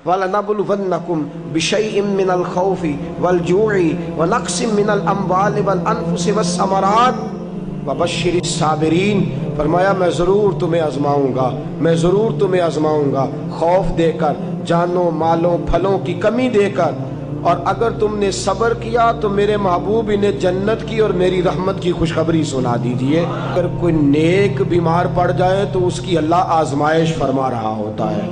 وَلَنَبْلُوَنَّكُمْ بِشَيْءٍ مِّنَ الْخَوْفِ وَالْجُوعِ وَنَقْصٍ مِّنَ الْأَمْوَالِ وَالْأَنفُسِ وَالثَّمَرَاتِ وَبَشِّرِ الصَّابِرِينَ۔ فرمایا میں ضرور تمہیں آزماؤں گا، میں ضرور تمہیں آزماؤں گا، خوف دے کر، جانوں مالوں پھلوں کی کمی دے کر، اور اگر تم نے صبر کیا تو میرے محبوب انہیں جنت کی اور میری رحمت کی خوشخبری سنا دیجئے۔ اگر کوئی نیک بیمار پڑ جائے تو اس کی اللہ آزمائش فرما رہا ہوتا ہے،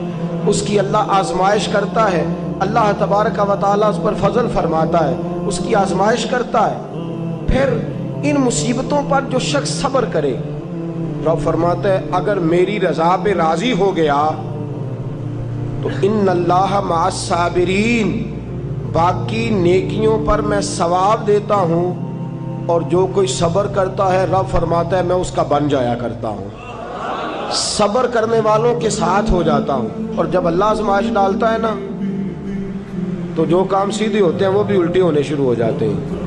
اس کی اللہ آزمائش کرتا ہے، اللہ تبارک و تعالیٰ اس پر فضل فرماتا ہے، اس کی آزمائش کرتا ہے۔ پھر ان مصیبتوں پر جو شخص صبر کرے، رب فرماتا ہے اگر میری رضا پہ راضی ہو گیا تو ان اللہ مع الصابرین، باقی نیکیوں پر میں ثواب دیتا ہوں، اور جو کوئی صبر کرتا ہے رب فرماتا ہے میں اس کا بن جایا کرتا ہوں، صبر کرنے والوں کے ساتھ ہو جاتا ہوں۔ اور جب اللہ آزمائش ڈالتا ہے نا تو جو کام سیدھے ہوتے ہیں وہ بھی الٹے ہونے شروع ہو جاتے ہیں۔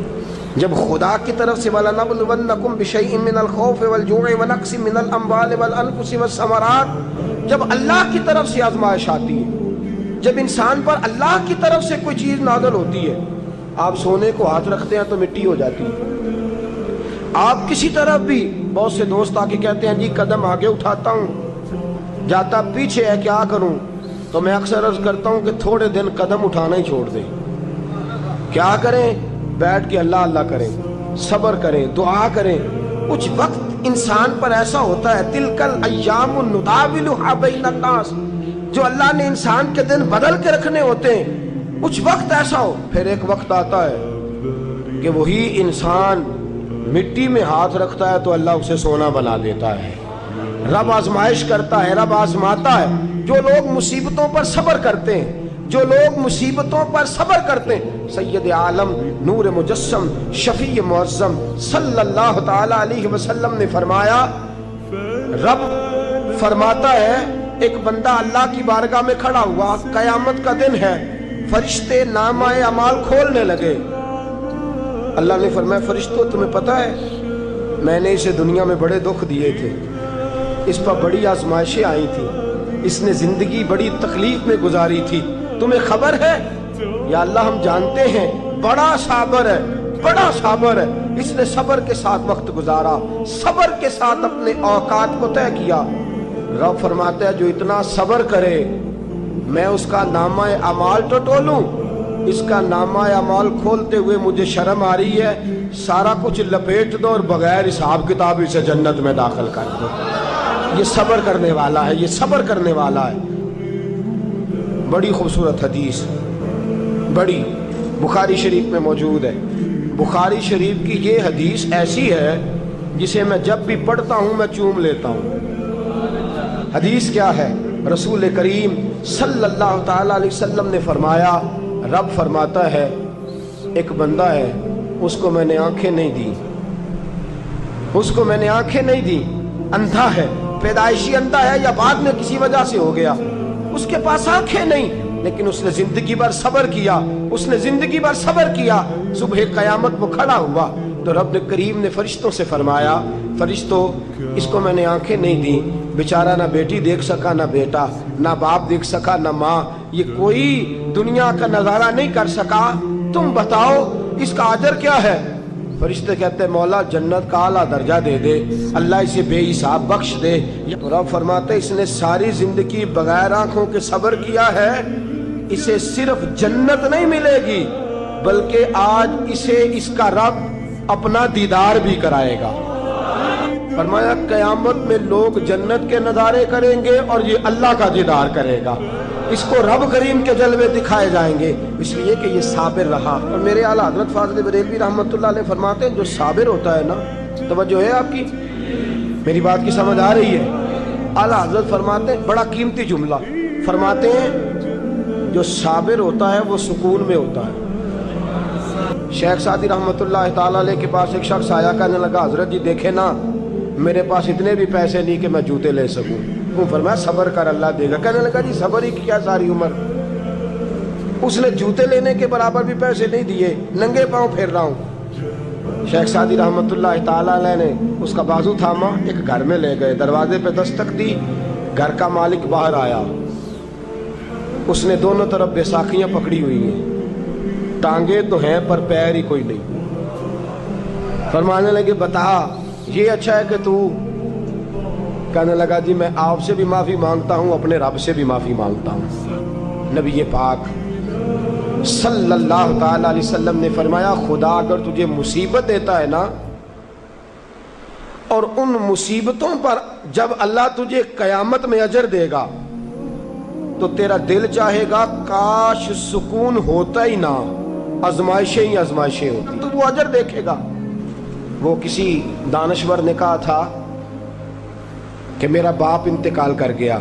جب خدا کی طرف سے وَلَنَبْلُوَنَّكُمْ بِشَيْءٍ مِّنَ الْخَوْفِ وَالْجُوعِ وَنَقْصٍ مِّنَ الْأَمْوَالِ وَالْأَنفُسِ وَالثَّمَرَاتِ، جب اللہ کی طرف سے آزمائش آتی ہے، جب انسان پر اللہ کی طرف سے کوئی چیز نازل ہوتی ہے، آپ سونے کو ہاتھ رکھتے ہیں تو مٹی ہو جاتی ہے، آپ کسی طرف بھی، بہت سے دوست آ کے کہتے ہیں جی قدم آگے اٹھاتا ہوں جاتا پیچھے ہے، کیا کروں؟ تو میں اکثر عرض کرتا ہوں کہ تھوڑے دن قدم اٹھانا ہی چھوڑ دیں۔ کیا کریں؟ بیٹھ کے اللہ اللہ کریں، صبر کریں، دعا کریں۔ کچھ وقت انسان پر ایسا ہوتا ہے، تلک الایام نداولها بین الناس، جو اللہ نے انسان کے دن بدل کے رکھنے ہوتے ہیں، کچھ وقت ایسا ہو، پھر ایک وقت آتا ہے کہ وہی انسان مٹی میں ہاتھ رکھتا ہے تو اللہ اسے سونا بنا دیتا ہے۔ رب آزمائش کرتا ہے، رب آزماتا ہے۔ جو لوگ مصیبتوں پر صبر کرتے ہیں، جو لوگ مصیبتوں پر صبر کرتے ہیں، سید عالم نور مجسم شفیع معظم صلی اللہ تعالی علیہ وسلم نے فرمایا، رب فرماتا ہے ایک بندہ اللہ کی بارگاہ میں کھڑا ہوا، قیامت کا دن ہے، فرشتے نامہ اعمال کھولنے لگے۔ اللہ نے فرمایا فرشتوں تمہیں پتہ ہے میں نے اسے دنیا میں بڑے دکھ دیے تھے، اس پر بڑی آزمائشیں آئی تھی، اس نے زندگی بڑی تکلیف میں گزاری تھی، تمہیں خبر ہے؟ یا اللہ ہم جانتے ہیں، بڑا صابر ہے، بڑا صابر ہے، اس نے صبر کے ساتھ وقت گزارا، صبر کے ساتھ اپنے اوقات کو طے کیا۔ رب فرماتا ہے جو اتنا صبر کرے میں اس کا نامہ اعمال ٹٹولوں، اس کا نامہ اعمال کھولتے ہوئے مجھے شرم آ رہی ہے، سارا کچھ لپیٹ دو اور بغیر حساب کتاب اسے جنت میں داخل کر دو۔ یہ صبر کرنے والا ہے، یہ صبر کرنے والا ہے۔ بڑی خوبصورت حدیث، بڑی، بخاری شریف میں موجود ہے۔ بخاری شریف کی یہ حدیث ایسی ہے جسے میں جب بھی پڑھتا ہوں میں چوم لیتا ہوں۔ حدیث کیا ہے؟ رسول کریم صلی اللہ تعالی علیہ وسلم نے فرمایا، رب فرماتا ہے ایک بندہ ہے، اس کو میں نے آنکھیں نہیں دی، اس کو میں نے آنکھیں نہیں دی، اندھا ہے، پیدائشی اندھا ہے یا بعد میں کسی وجہ سے ہو گیا، اس کے پاس آنکھیں نہیں، لیکن اس نے زندگی بھر صبر کیا، اس نے زندگی بھر صبر کیا، صبح قیامت وہ کھڑا ہوا تو رب کریم نے فرشتوں سے فرمایا، فرشتوں اس کو میں نے آنکھیں نہیں دی، بیچارہ نہ بیٹی دیکھ سکا نہ بیٹا، نہ باپ دیکھ سکا نہ ماں، یہ کوئی دنیا کا نظارہ نہیں کر سکا، تم بتاؤ اس کا اجر کیا ہے؟ فرشتے کہتے ہیں مولا جنت کا اعلیٰ درجہ دے دے، اللہ اسے بے حساب بخش دے۔ رب فرماتے اس نے ساری زندگی بغیر آنکھوں کے صبر کیا ہے، اسے صرف جنت نہیں ملے گی بلکہ آج اسے اس کا رب اپنا دیدار بھی کرائے گا۔ فرمایا قیامت میں لوگ جنت کے نظارے کریں گے اور یہ اللہ کا دیدار کرے گا، اس کو رب کریم کے جلوے دکھائے جائیں گے، اس لیے کہ یہ صابر رہا۔ اور میرے اعلیٰ حضرت فاضل بریلوی رحمۃ اللہ علیہ فرماتے ہیں جو صابر ہوتا ہے نا، توجہ ہے آپ کی، میری بات کی سمجھ آ رہی ہے؟ اعلیٰ حضرت فرماتے ہیں بڑا قیمتی جملہ، فرماتے ہیں جو صابر ہوتا ہے وہ سکون میں ہوتا ہے۔ شیخ سعدی رحمۃ اللہ تعالیٰ علیہ کے پاس ایک شخص آیا، کہنے لگا حضرت جی دیکھیں نا میرے پاس اتنے بھی پیسے نہیں کہ میں جوتے لے سکوں۔ وہ فرمایا صبر کر اللہ دے گا۔ کہنے لگا جی صبر ہی کیا ساری عمر، اس نے جوتے لینے کے برابر بھی پیسے نہیں دیے، ننگے پاؤں پھر رہا ہوں۔ شیخ سعدی رحمۃ اللہ تعالیٰ علیہ نے اس کا بازو تھاما، ایک گھر میں لے گئے، دروازے پہ دستک دی، گھر کا مالک باہر آیا، اس نے دونوں طرف بیساکھیاں پکڑی ہوئی ہیں، ٹانگیں تو ہیں پر پیر ہی کوئی نہیں۔ فرمانے لگے بتا یہ اچھا ہے کہ تو؟ کہنے لگا جی میں آپ سے بھی معافی مانگتا ہوں، اپنے رب سے بھی معافی مانگتا ہوں۔ نبی پاک صلی اللہ تعالی علیہ وسلم نے فرمایا خدا اگر تجھے مصیبت دیتا ہے نا، اور ان مصیبتوں پر جب اللہ تجھے قیامت میں اجر دے گا تو تیرا دل چاہے گا کاش سکون ہوتا ہی نہ، آزمائشیں ہی آزمائشیں ہوتی، تو وہ اجر دیکھے گا۔ وہ کسی دانشور نے کہا تھا کہ میرا باپ انتقال کر گیا،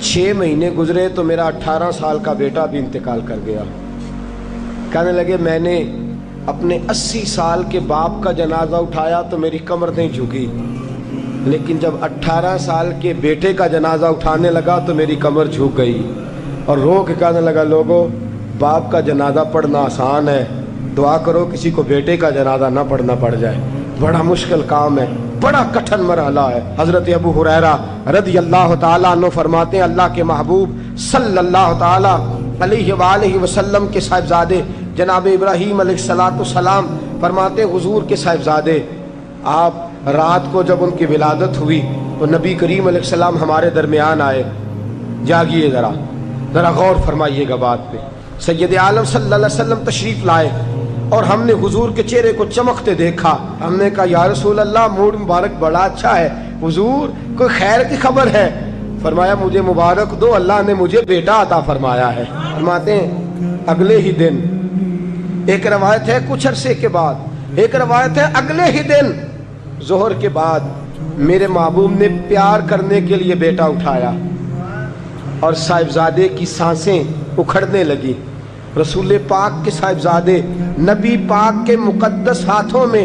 6 مہینے گزرے تو میرا 18 سال کا بیٹا بھی انتقال کر گیا۔ کہنے لگے میں نے اپنے 80 سال کے باپ کا جنازہ اٹھایا تو میری کمر نہیں جھکی، لیکن جب 18 سال کے بیٹے کا جنازہ اٹھانے لگا تو میری کمر جھک گئی، اور رو کے کہنے لگا لوگوں باپ کا جنازہ پڑھنا آسان ہے، دعا کرو کسی کو بیٹے کا جنازہ نہ پڑھنا پڑ جائے، بڑا مشکل کام ہے، بڑا کٹھن مرحلہ ہے۔ حضرت ابو ہریرہ رضی اللہ تعالیٰ عنہ فرماتے ہیں اللہ کے محبوب صلی اللہ تعالیٰ علیہ وآلہ وسلم کے صاحبزادے جناب ابراہیم علیہ السلام فرماتے ہیں حضور کے صاحبزادے آپ رات کو جب ان کی ولادت ہوئی تو نبی کریم علیہ السلام ہمارے درمیان آئے۔ جاگیے ذرا غور فرمائیے گا بات پہ۔ سید عالم صلی اللہ علیہ وسلم تشریف لائے اور ہم نے حضور کے چہرے کو چمکتے دیکھا۔ ہم نے کہا یا رسول اللہ موڈ مبارک بڑا اچھا ہے، حضور کوئی خیر کی خبر ہے؟ فرمایا مجھے مبارک دو، اللہ نے مجھے بیٹا عطا فرمایا ہے۔ فرماتے ہیں اگلے ہی دن، ایک روایت ہے کچھ عرصے کے بعد، ایک روایت ہے اگلے ہی دن ظہر کے بعد میرے محبوب نے پیار کرنے کے لیے بیٹا اٹھایا اور صاحبزادے کی سانسیں اکھڑنے لگی۔ رسول پاک کے صاحبزادے نبی پاک کے مقدس ہاتھوں میں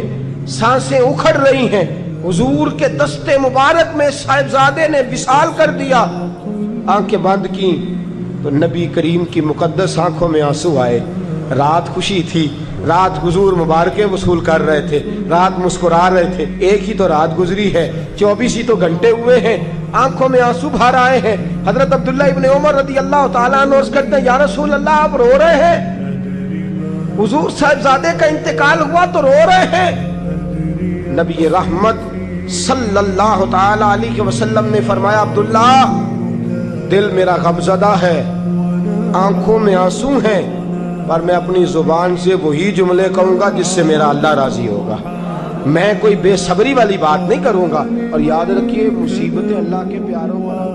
سانسیں اکھڑ رہی ہیں، حضور کے دستے مبارک میں صاحبزادے نے وصال کر دیا۔ آنکھیں بند کی تو نبی کریم کی مقدس آنکھوں میں آنسو آئے۔ رات خوشی تھی، رات حضور مبارکیں وصول کر رہے تھے، رات مسکرا رہے تھے، ایک ہی تو رات گزری ہے، 24 ہی تو گھنٹے ہوئے ہیں، آنکھوں میں آنسو بھر آئے ہیں۔ حضرت عبداللہ ابن عمر رضی اللہ تعالیٰ عنہ عرض کرتے ہیں یا رسول اللہ آپ رو رہے ہیں؟ حضور صاحبزادے کا انتقال ہوا تو رو رہے ہیں؟ نبی رحمت صلی اللہ تعالیٰ علیہ وسلم نے فرمایا عبداللہ دل میرا غمزدہ ہے، آنکھوں میں آنسو ہیں، پر میں اپنی زبان سے وہی جملے کہوں گا جس سے میرا اللہ راضی ہوگا، میں کوئی بے صبری والی بات نہیں کروں گا۔ اور یاد رکھیے مصیبتیں اللہ کے پیاروں پر